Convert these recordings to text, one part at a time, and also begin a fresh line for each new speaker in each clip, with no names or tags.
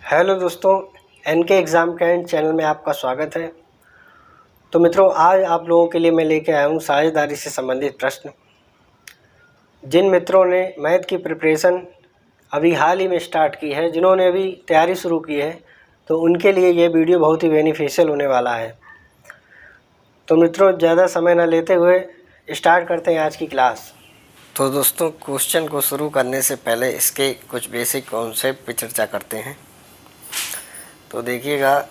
Hello दोस्तों, N K exam canned channel में आपका स्वागत है। तो मित्रों, आज आप लोगों के लिए मैं लेके आया हूँ साझेदारी से संबंधित प्रश्न। जिन मित्रों ने मैथ की प्रिपरेशन अभी हाल ही में स्टार्ट की है, जिन्होंने अभी तैयारी शुरू की है, तो उनके लिए ये वीडियो बहुत ही बेनिफिशियल होने वाला है। तो मित्रों, ज़्यादा समय न लेते हुए स्टार्ट करते हैं आज की क्लास। तो दोस्तों, क्वेश्चन को शुरू करने से पहले इसके कुछ बेसिक कॉन्सेप्ट पर चर्चा करते हैं। तो देखिएगा,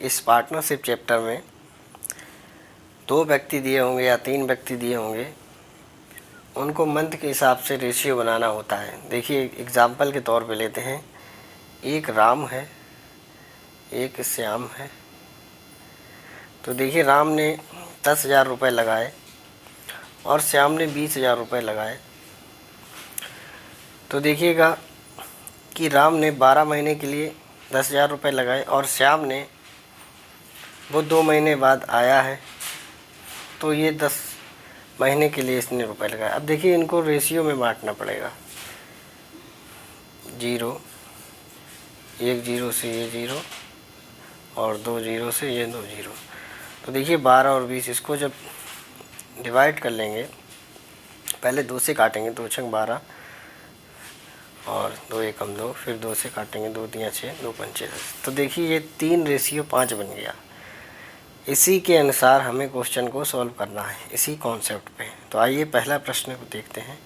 इस पार्टनरशिप चैप्टर में 2 व्यक्ति दिए होंगे या 3 व्यक्ति दिए होंगे, उनको मंथ के हिसाब से रेशियो बनाना होता है। देखिए, एग्जाम्पल के तौर पे लेते हैं। एक राम है, एक श्याम है। तो देखिए, राम ने 10,000 रुपये लगाए और श्याम ने 20,000 रुपये लगाए। तो देखिएगा कि राम ने 12 महीने के लिए 10,000 रुपये लगाए और श्याम ने वो 2 महीने बाद आया है, तो ये 10 महीने के लिए इसने रुपए लगाए। अब देखिए, इनको रेशियो में बांटना पड़ेगा। 0, 1 0 से ये 0 और 2 0 से ये 2 0। तो देखिए, 12 और 20, इसको जब डिवाइड कर लेंगे, पहले 2 से काटेंगे, 2 छंग 12 और 2 एकम 2, फिर 2 से काटेंगे, 2 तियां 6, 2 पंचे 10। तो देखिए, ये 3:5 बन गया। इसी के अनुसार हमें क्वेश्चन को सॉल्व करना है, इसी कॉन्सेप्ट पे। तो आइए पहला प्रश्न को देखते हैं।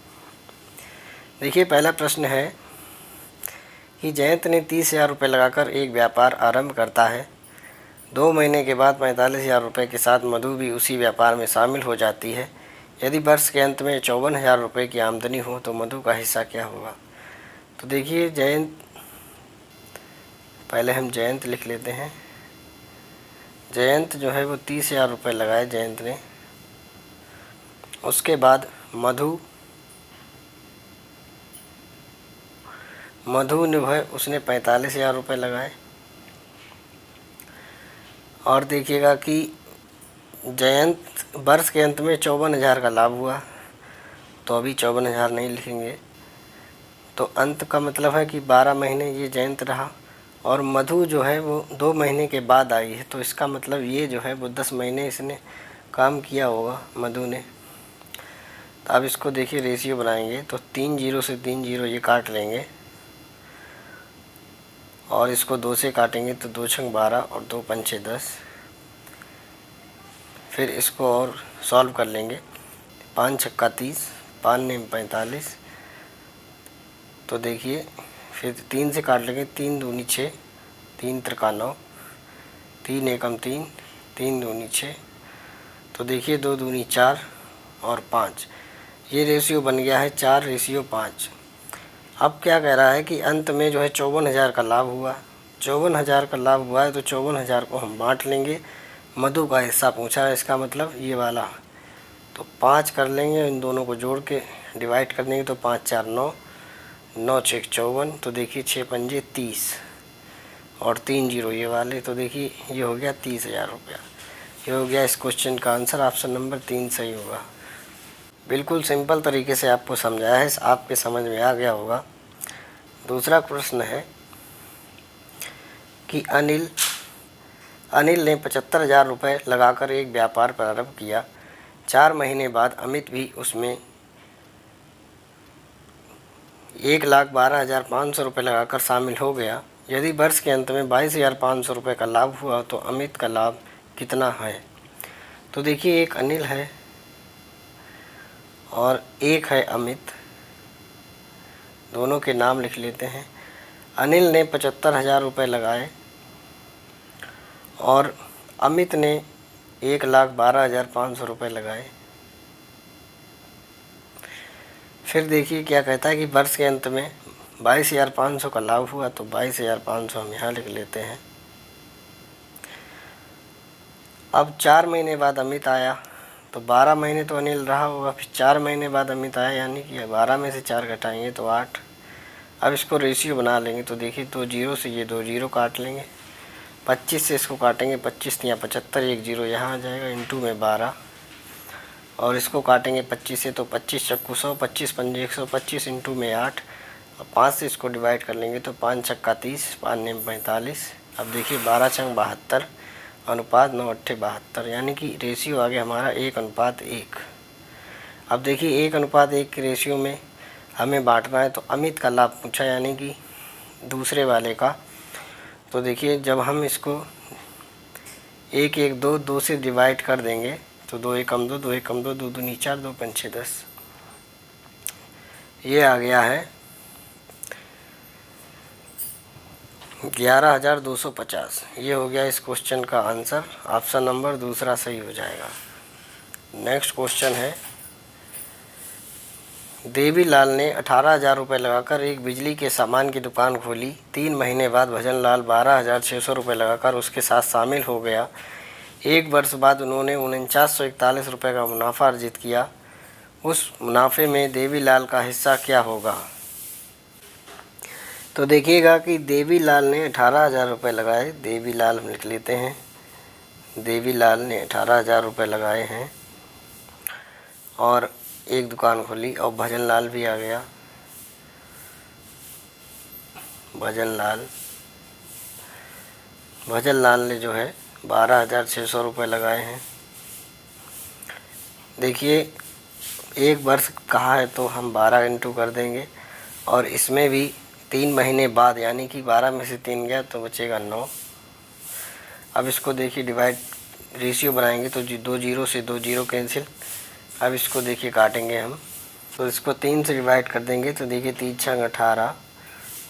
देखिए, पहला प्रश्न है कि जयंत ने 30,000 रुपये लगाकर एक व्यापार आरंभ करता है। 2 महीने के बाद 45,000 रुपये के साथ मधु भी उसी व्यापार में शामिल हो जाती है। यदि वर्ष के अंत में 54,000 रुपये की आमदनी हो तो मधु का हिस्सा क्या होगा। तो देखिए, जयंत, पहले हम जयंत लिख लेते हैं। जयंत जो है वो 30,000 रुपये लगाए जयंत ने। उसके बाद मधु ने भाई उसने 45,000 रुपये लगाए। और देखिएगा कि जयंत वर्ष के अंत में 54,000 का लाभ हुआ, तो अभी 54,000 नहीं लिखेंगे। तो अंत का मतलब है कि 12 महीने ये जयंत रहा और मधु जो है वो 2 महीने के बाद आई है, तो इसका मतलब ये जो है वो 10 महीने इसने काम किया होगा मधु ने। तो अब इसको देखिए, रेशियो बनाएंगे तो 3 0 से 3 0 ये काट लेंगे और इसको 2 से काटेंगे तो 2 छंग 12 और 2 पंचे 10। फिर इसको और सॉल्व कर लेंगे। 5 छक्का 30, 5 ने 45। तो देखिए, फिर 3 से काट लेंगे, 3 दूनी 6, 3 त्रिका 9, 3 एकम 3, 3 दूनी 6। तो देखिए, 2 दूनी 4 और 5, ये रेशियो बन गया है 4:5। अब क्या कह रहा है कि अंत में जो है 54,000 का लाभ हुआ। 54,000 का लाभ हुआ है तो 54,000 को हम बांट लेंगे। मधु का हिस्सा पूछा है, इसका मतलब ये वाला। तो 5 कर लेंगे, इन दोनों को जोड़ के डिवाइड कर देंगे तो 5 4 9, 9 6 54। तो देखिए, 6 पंजे 30 और 3 0 ये वाले। तो देखिए, ये हो गया 30,000 रुपया। ये हो गया इस क्वेश्चन का आंसर। ऑप्शन नंबर 3 सही होगा। बिल्कुल सिंपल तरीके से आपको समझाया है, आपके समझ में आ गया होगा। दूसरा प्रश्न है कि अनिल ने 75,000 रुपये लगाकर एक व्यापार प्रारंभ किया। 4 महीने बाद अमित भी उसमें 1,12,500 रुपये लगाकर शामिल हो गया। यदि वर्ष के अंत में 22,500 रुपये का लाभ हुआ तो अमित का लाभ कितना है। तो देखिए, एक अनिल है और एक है अमित, दोनों के नाम लिख लेते हैं। अनिल ने 75,000 रुपये लगाए और अमित ने 1,12,500 रुपये लगाए। फिर देखिए क्या कहता है कि वर्ष के अंत में 22,500 का लाभ हुआ, तो 22,500 हम यहाँ लिख लेते हैं। अब 4 महीने बाद अमित आया, तो 12 महीने तो अनिल रहा होगा, फिर 4 महीने बाद अमित आया, यानी कि 12 में से 4 घटाएंगे तो 8। अब इसको रेशियो बना लेंगे तो देखिए, 2 0 से ये 2 0 काट लेंगे, 25 से इसको काटेंगे, 25 या 75, 1 0 यहाँ आ जाएगा, इंटू में 12 और इसको काटेंगे 25 से तो 25 चक्कू 100, 25 पंजे 125 इंटू में 8 और 5 से इसको डिवाइड कर लेंगे तो 5 छक्का 30, 5 9 45। अब देखिए 12 छंग 72, अनुपात 9 अट्ठे 72, यानी कि रेशियो आ गया हमारा 1:1। अब देखिए 1:1 के रेशियो में हमें बांटना है, तो अमित का लाभ पूछा, यानी कि दूसरे वाले का। तो देखिए जब हम इसको 1 1 2 2 से डिवाइड कर देंगे तो 2 1 2 2 1 2 2 दूनी 4 2 5 6 10, ये आ गया है 11,250। ये हो गया इस क्वेश्चन का आंसर। ऑप्शन नंबर दूसरा सही हो जाएगा। नेक्स्ट क्वेश्चन है, देवीलाल ने 18,000 रुपये लगाकर एक बिजली के सामान की दुकान खोली। 3 महीने बाद भजनलाल 12,600 रुपये लगाकर उसके साथ शामिल हो गया। 1 वर्ष बाद उन्होंने 4941 रुपये का मुनाफा अर्जित किया। उस मुनाफे में देवीलाल का हिस्सा क्या होगा? तो देखिएगा कि देवीलाल ने 18,000 रुपये लगाए। देवीलाल हम लिख लेते हैं, देवीलाल ने 18,000 रुपये लगाए हैं और एक दुकान खोली, और भजनलाल भी आ गया। भजनलाल ने जो है 12,600 रुपये लगाए हैं। देखिए 1 वर्ष कहा है तो हम 12 इंटू कर देंगे, और इसमें भी 3 महीने बाद, यानी कि 12 में से 3 गया तो बचेगा 9। अब इसको देखिए डिवाइड रेशियो बनाएंगे तो 2 जीरो से 2 जीरो कैंसिल। अब इसको देखिए काटेंगे हम, तो इसको 3 से डिवाइड कर देंगे तो देखिए 3 छंग 18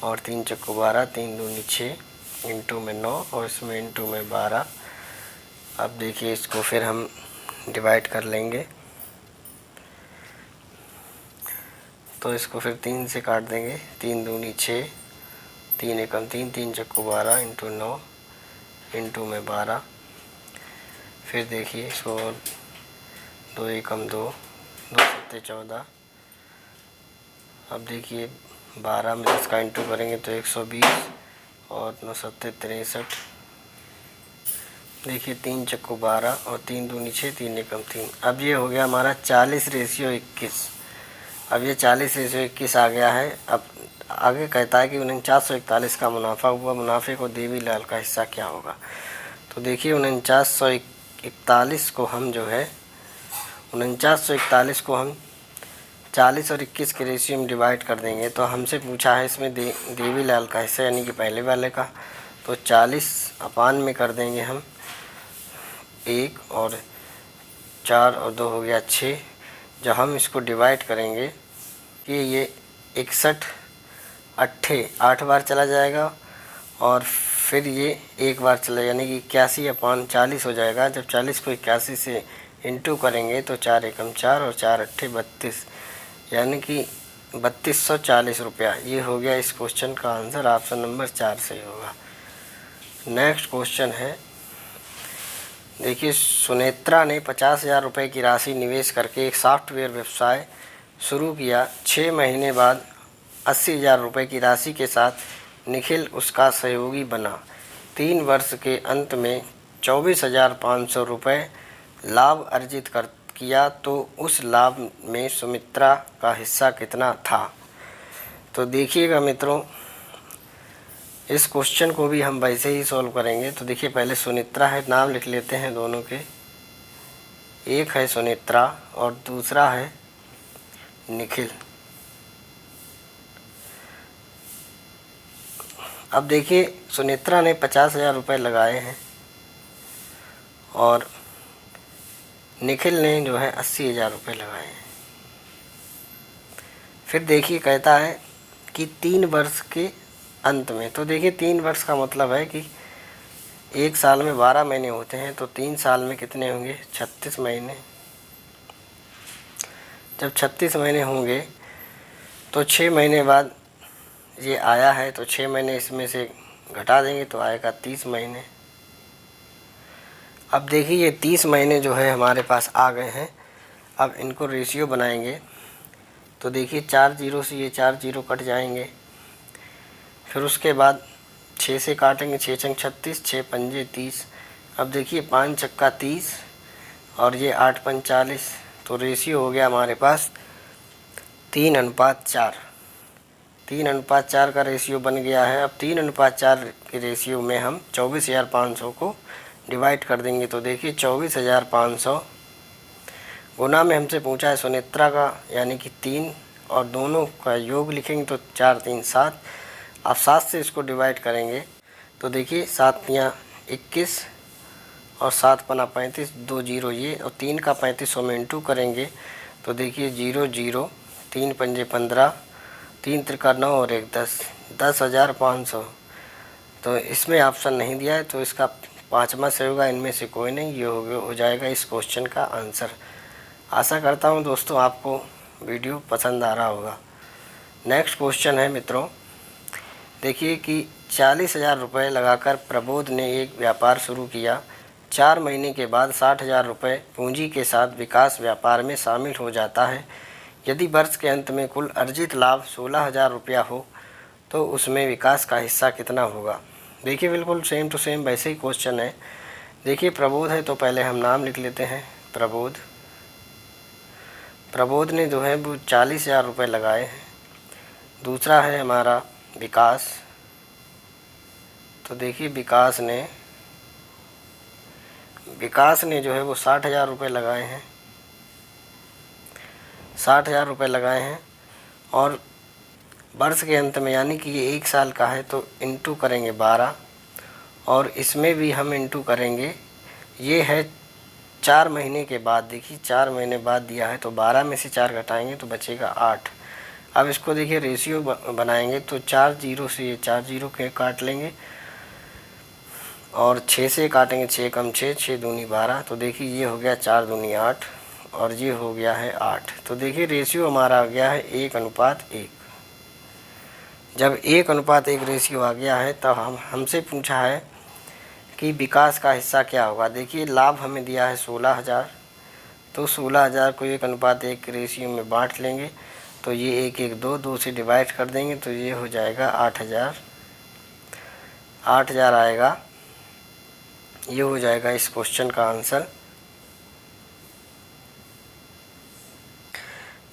और 3 चक्को 12, 3 दूनी 6, इंटू में 9 और इसमें इंटू में 12। अब देखिए इसको फिर हम डिवाइड कर लेंगे, तो इसको फिर 3 से काट देंगे। 3 दूनी 6, 3 एकम 3, 3 चक्को 12 इंटू 9 इंटू में 12। फिर देखिए इसको 2 एकम 2, 2 सत्ते 14। अब देखिए 12 में 10 का इंटू करेंगे तो 120 और 9 सत्ते 63। देखिए 3 चक्को 12 और 3 दूनी 6, 3 एकम 3। अब ये हो गया हमारा 40:21। अब ये 40:21 आ गया है। अब आगे कहता है कि 4941 का मुनाफा हुआ। मुनाफे को देवीलाल का हिस्सा क्या होगा? तो देखिए 4941 को हम जो है 4941 को हम 40 और 21 के रेशियो में डिवाइड कर देंगे। तो हमसे पूछा है इसमें देवीलाल का हिस्सा, यानी कि पहले वाले का। तो 40 अपान में कर देंगे हम 1 और 4 और 2 हो गया 6। जब हम इसको डिवाइड करेंगे कि ये 61 अट्ठे 8 बार चला जाएगा, और फिर ये 1 बार चला, यानी कि 81/40 हो जाएगा। जब 40 को 81 से इंटू करेंगे तो 4 एकम 4 और 4 अट्ठे 32, यानी कि 3240 रुपया। ये हो गया इस क्वेश्चन का आंसर। ऑप्शन नंबर 4 सही होगा। नेक्स्ट क्वेश्चन है, देखिए सुनेत्रा ने 50,000 रुपये की राशि निवेश करके एक सॉफ्टवेयर व्यवसाय शुरू किया। 6 महीने बाद 80,000 रुपये की राशि के साथ निखिल उसका सहयोगी बना। 3 वर्ष के अंत में 24,500 रुपये लाभ अर्जित किया, तो उस लाभ में सुमित्रा का हिस्सा कितना था? तो देखिएगा मित्रों, इस क्वेश्चन को भी हम वैसे ही सॉल्व करेंगे। तो देखिए पहले सुनेत्रा है, नाम लिख लेते हैं दोनों के। एक है सुनेत्रा और दूसरा है निखिल। अब देखिए सुनेत्रा ने 50,000 रुपये लगाए हैं और निखिल ने जो है 80,000 रुपये लगाए हैं। फिर देखिए कहता है कि 3 वर्ष के अंत में। तो देखिए 3 वर्ष का मतलब है कि 1 साल में 12 महीने होते हैं, तो 3 साल में कितने होंगे? 36 महीने। जब 36 महीने होंगे तो 6 महीने बाद ये आया है, तो 6 महीने इसमें से घटा देंगे तो आएगा 30 महीने। अब देखिए ये 30 महीने जो है हमारे पास आ गए हैं। अब इनको रेशियो बनाएंगे तो देखिए 4 जीरो से ये 4 जीरो कट जाएंगे। फिर उसके बाद 6 से काटेंगे, 6 छंग 36, 6 पंजे 30। अब देखिए 5 चक्का 30 और ये 8 पंज 40। तो रेशियो हो गया हमारे पास 3:4। 3:4 का रेशियो बन गया है। अब 3:4 के रेशियो में हम 24,500 को डिवाइड कर देंगे। तो देखिए 24,500 गुना में हमसे पूछा है सुनेत्रा का, यानी कि 3, और दोनों का योग लिखेंगे तो 4 3 7। अब 7 से इसको डिवाइड करेंगे तो देखिए 7 तियाँ 21 और 7 पना 35, 2 जीरो ये, और 3 का 3500 में इंटू करेंगे तो देखिए 0 0, 3 पंजे 15, 3 त्रिका 9 और 1 10, 10,500। तो इसमें ऑप्शन नहीं दिया है तो इसका 5वां से होगा, इनमें से कोई नहीं, ये हो जाएगा इस क्वेश्चन का आंसर। आशा करता हूँ दोस्तों आपको वीडियो पसंद आ रहा होगा। नेक्स्ट क्वेश्चन है मित्रों, देखिए कि 40,000 रुपये लगाकर प्रबोध ने एक व्यापार शुरू किया। 4 महीने के बाद 60,000 रुपये पूंजी के साथ विकास व्यापार में शामिल हो जाता है। यदि वर्ष के अंत में कुल अर्जित लाभ 16,000 रुपया हो तो उसमें विकास का हिस्सा कितना होगा। देखिए बिल्कुल सेम टू सेम वैसे ही क्वेश्चन है। देखिए प्रबोध है तो पहले हम नाम लिख लेते हैं। प्रबोध ने जो है वो 40,000 रुपये लगाए हैं। दूसरा है हमारा विकास, तो देखिए विकास ने जो है वो 60,000 रुपये लगाए हैं। 60,000 रुपये लगाए हैं और वर्ष के अंत में, यानी कि ये 1 साल का है तो इंटू करेंगे 12, और इसमें भी हम इंटू करेंगे, ये है 4 महीने के बाद। देखिए 4 महीने बाद दिया है तो 12 में से 4 घटाएंगे तो बचेगा 8। अब इसको देखिए रेशियो बनाएंगे तो 4 जीरो से ये 4 जीरो के काट लेंगे और 6 से काटेंगे, 6 कम 6, 6 दूनी 12। तो देखिए ये हो गया 4 दूनी 8 और ये हो गया है 8। तो देखिए रेशियो हमारा आ गया है 1:1। जब 1:1 रेशियो आ गया है तब हमसे पूछा है कि विकास का हिस्सा क्या होगा। देखिए लाभ हमें दिया है 16,000, तो 16,000 को 1:1 के रेशियो में बांट लेंगे तो ये 1 1 2, 2 से डिवाइड कर देंगे तो ये हो जाएगा 8,000। 8,000 आएगा, ये हो जाएगा इस क्वेश्चन का आंसर।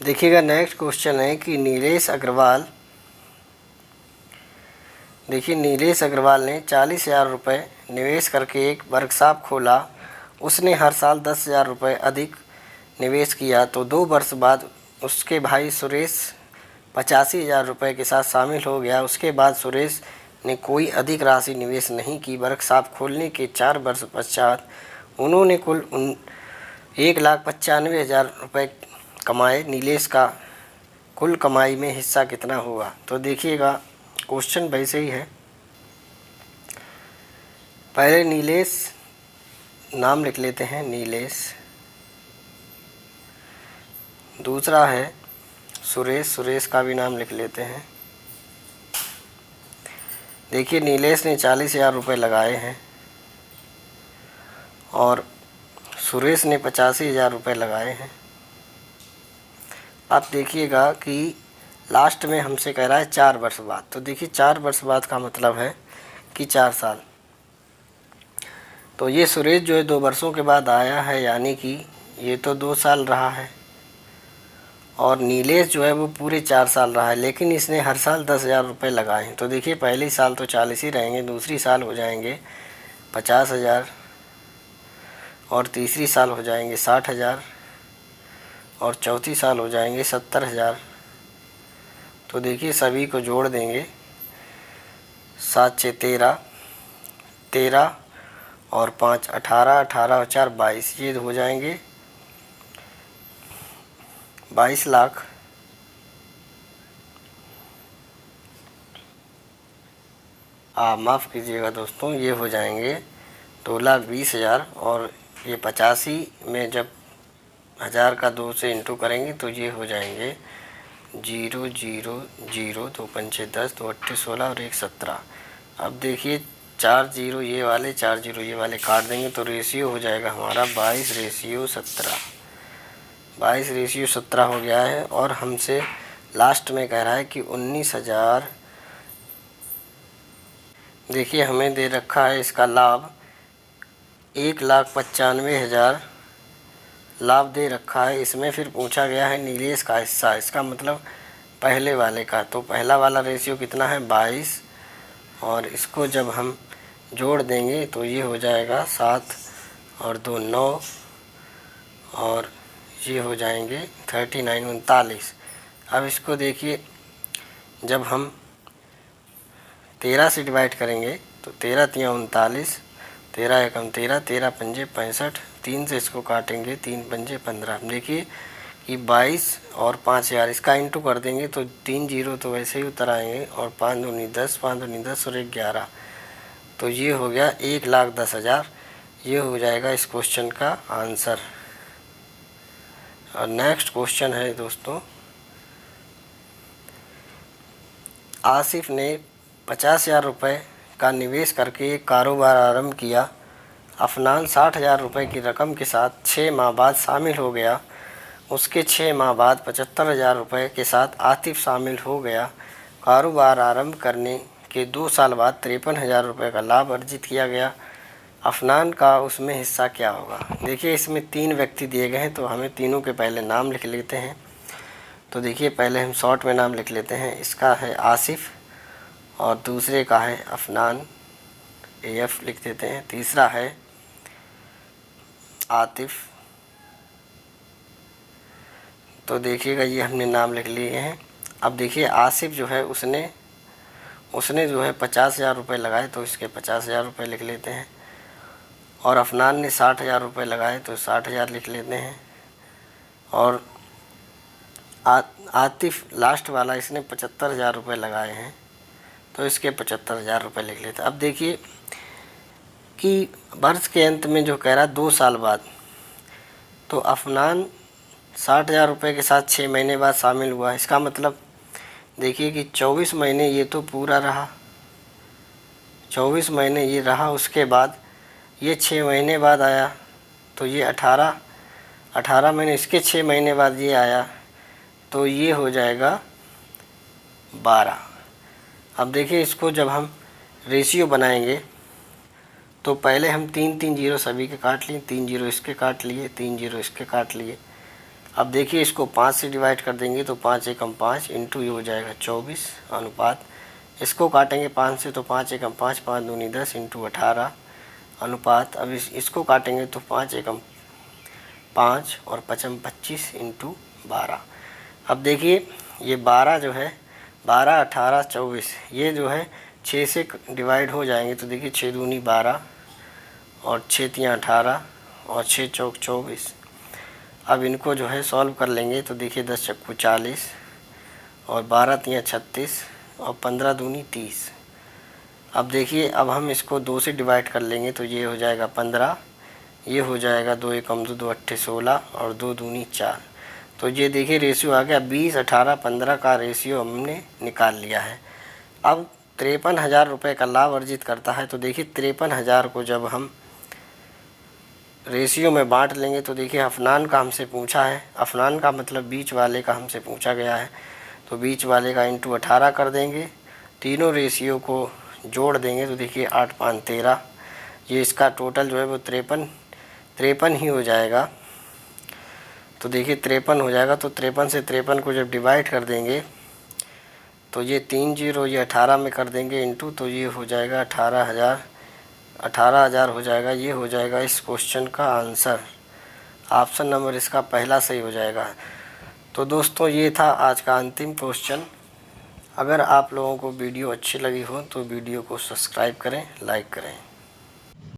देखिएगा नेक्स्ट क्वेश्चन है कि नीलेश अग्रवाल ने 40,000 रुपये निवेश करके एक वर्कशॉप खोला। उसने हर साल 10,000 रुपये अधिक निवेश किया तो 2 वर्ष बाद उसके भाई सुरेश 85,000 रुपये के साथ शामिल हो गया। उसके बाद सुरेश ने कोई अधिक राशि निवेश नहीं की। वर्कशॉप खोलने के 4 वर्ष पश्चात उन्होंने कुल 1,95,000 रुपये कमाए। नीलेश का कुल कमाई में हिस्सा कितना होगा। तो देखिएगा क्वेश्चन वैसे ही है। पहले नीलेश नाम लिख लेते हैं, नीलेश। दूसरा है सुरेश का भी नाम लिख लेते हैं। देखिए नीलेश ने 40,000 रुपये लगाए हैं और सुरेश ने 85,000 रुपये लगाए हैं। अब देखिएगा कि लास्ट में हमसे कह रहा है 4 वर्ष बाद। तो देखिए 4 वर्ष बाद का मतलब है कि 4 साल। तो ये सुरेश जो है 2 वर्षों के बाद आया है, यानी कि ये तो 2 साल रहा है, और नीलेश जो है वो पूरे 4 साल रहा है, लेकिन इसने हर साल 10,000 रुपये लगाए हैं। तो देखिए पहले साल तो 40 ही रहेंगे, दूसरी साल हो जाएंगे 50,000 और तीसरी साल हो जाएंगे 60,000 और चौथी साल हो जाएंगे 70,000। तो देखिए सभी को जोड़ देंगे, 7 6 13, 13 और 5 18, 18 और 4 22, ये हो जाएंगे 22 लाख। माफ़ कीजिएगा दोस्तों, ये हो जाएंगे 2,20,000 और ये 85 में जब 1000 का 2 से इंटू करेंगे तो ये हो जाएंगे 0 0 0, 2 पंचे 10, 2 अट्ठे 16 और 1 17। अब देखिए 4 0 ये वाले, 4 0 ये वाले काट देंगे तो रेशियो हो जाएगा हमारा 22:17। 22:17 हो गया है और हमसे लास्ट में कह रहा है कि 19,000। देखिए हमें दे रखा है इसका लाभ 1,95,000 लाभ दे रखा है। इसमें फिर पूछा गया है नीलेश का हिस्सा। इसका मतलब पहले वाले का। तो पहला वाला रेशियो कितना है 22, और इसको जब हम जोड़ देंगे तो ये हो जाएगा 7 और 2 9, और ये हो जाएंगे 39 39। अब इसको देखिए, जब हम 13 से डिवाइड करेंगे तो 13 तियाँ 39, 13 एकम 13, 13 पंजे 65, 3 से इसको काटेंगे 3 पंजे 15। देखिए कि 22 और 5000 इसका इंटू कर देंगे तो 3 जीरो तो वैसे ही उतर आएंगे, और 5 दूनी 10, 5 दूनी 10 और 1 11। तो ये हो गया 1,10,000। ये हो जाएगा इस क्वेश्चन का आंसर। और नेक्स्ट क्वेश्चन है दोस्तों, आसिफ ने 50,000 रुपये का निवेश करके एक कारोबार आरंभ किया। अफनान 60,000 रुपये की रकम के साथ 6 माह बाद शामिल हो गया। उसके 6 माह बाद 75,000 रुपये के साथ आतिफ शामिल हो गया। कारोबार आरंभ करने के 2 साल बाद 53,000 रुपये का लाभ अर्जित किया गया। अफनान का उसमें हिस्सा क्या होगा। देखिए इसमें 3 व्यक्ति दिए गए हैं, तो हमें तीनों के पहले नाम लिख लेते हैं। तो देखिए पहले हम शॉर्ट में नाम लिख लेते हैं। इसका है आसिफ, और दूसरे का है अफनान, AF लिख देते हैं। तीसरा है आतिफ। तो देखिएगा ये हमने नाम लिख लिए हैं। अब देखिए आसिफ जो है उसने जो है 50,000 रुपये लगाए, तो इसके 50,000 रुपये लिख लेते हैं। और अफनान ने 60,000 रुपये लगाए, तो 60,000 लिख लेते हैं। और आतिफ लास्ट वाला, इसने 75,000 रुपये लगाए हैं, तो इसके 75,000 रुपये लिख लेते हैं। अब देखिए कि वर्ष के अंत में जो कह रहा 2 साल बाद, तो अफनान 60,000 रुपये के साथ 6 महीने बाद शामिल हुआ। इसका मतलब देखिए कि 24 महीने ये तो पूरा रहा, 24 महीने ये रहा। उसके बाद ये 6 महीने बाद आया, तो ये 18 महीने, इसके 6 महीने बाद ये आया, तो ये हो जाएगा 12। अब देखिए इसको जब हम रेशियो बनाएंगे तो पहले हम 3 जीरो सभी के काट लिए, 3 जीरो इसके काट लिए, 3 जीरो इसके काट लिए। अब देखिए इसको 5 से डिवाइड कर देंगे तो 5 एकम 5 इंटू ये हो जाएगा 24 अनुपात। इसको काटेंगे 5 से तो 5 एकम 5, 5 दूनी 10 इंटू 18 अनुपात। अब इसको काटेंगे तो 5 एकम 5 और 5 25 इंटू 12। अब देखिए ये 12 जो है 12 18 24, ये जो है 6 से डिवाइड हो जाएंगे, तो देखिए 6 दूनी 12 और 6 तियाँ 18 और 6 चौक 24। अब इनको जो है सॉल्व कर लेंगे तो देखिए 10 चक्कू 40 और 12 तियाँ 36 और 15 दूनी 30। अब देखिए अब हम इसको 2 से डिवाइड कर लेंगे तो ये हो जाएगा 15, ये हो जाएगा 2 एकम 2 2 अट्ठे 16 और 2 दूनी 4। तो ये देखिए रेशियो आ गया 20 18 15 का रेशियो हमने निकाल लिया है। अब 53,000 रुपये का लाभ अर्जित करता है। तो देखिए 53,000 को जब हम रेशियो में बांट लेंगे तो देखिए अफनान का हमसे पूछा है, अफनान का मतलब बीच वाले का हमसे पूछा गया है, तो बीच वाले का इंटू 18 कर देंगे। तीनों रेशियो को जोड़ देंगे तो देखिए 8 5 13, ये इसका टोटल जो है वो 53 ही हो जाएगा। तो देखिए 53 हो जाएगा। तो 53 से 53 को जब डिवाइड कर देंगे तो ये 3 जीरो ये 18 में कर देंगे इंटू, तो ये हो जाएगा 18,000 हो जाएगा। ये हो जाएगा इस क्वेश्चन का आंसर। ऑप्शन नंबर इसका पहला सही हो जाएगा। तो दोस्तों ये था आज का अंतिम क्वेश्चन। अगर आप लोगों को वीडियो अच्छी लगी हो तो वीडियो को सब्सक्राइब करें, लाइक करें।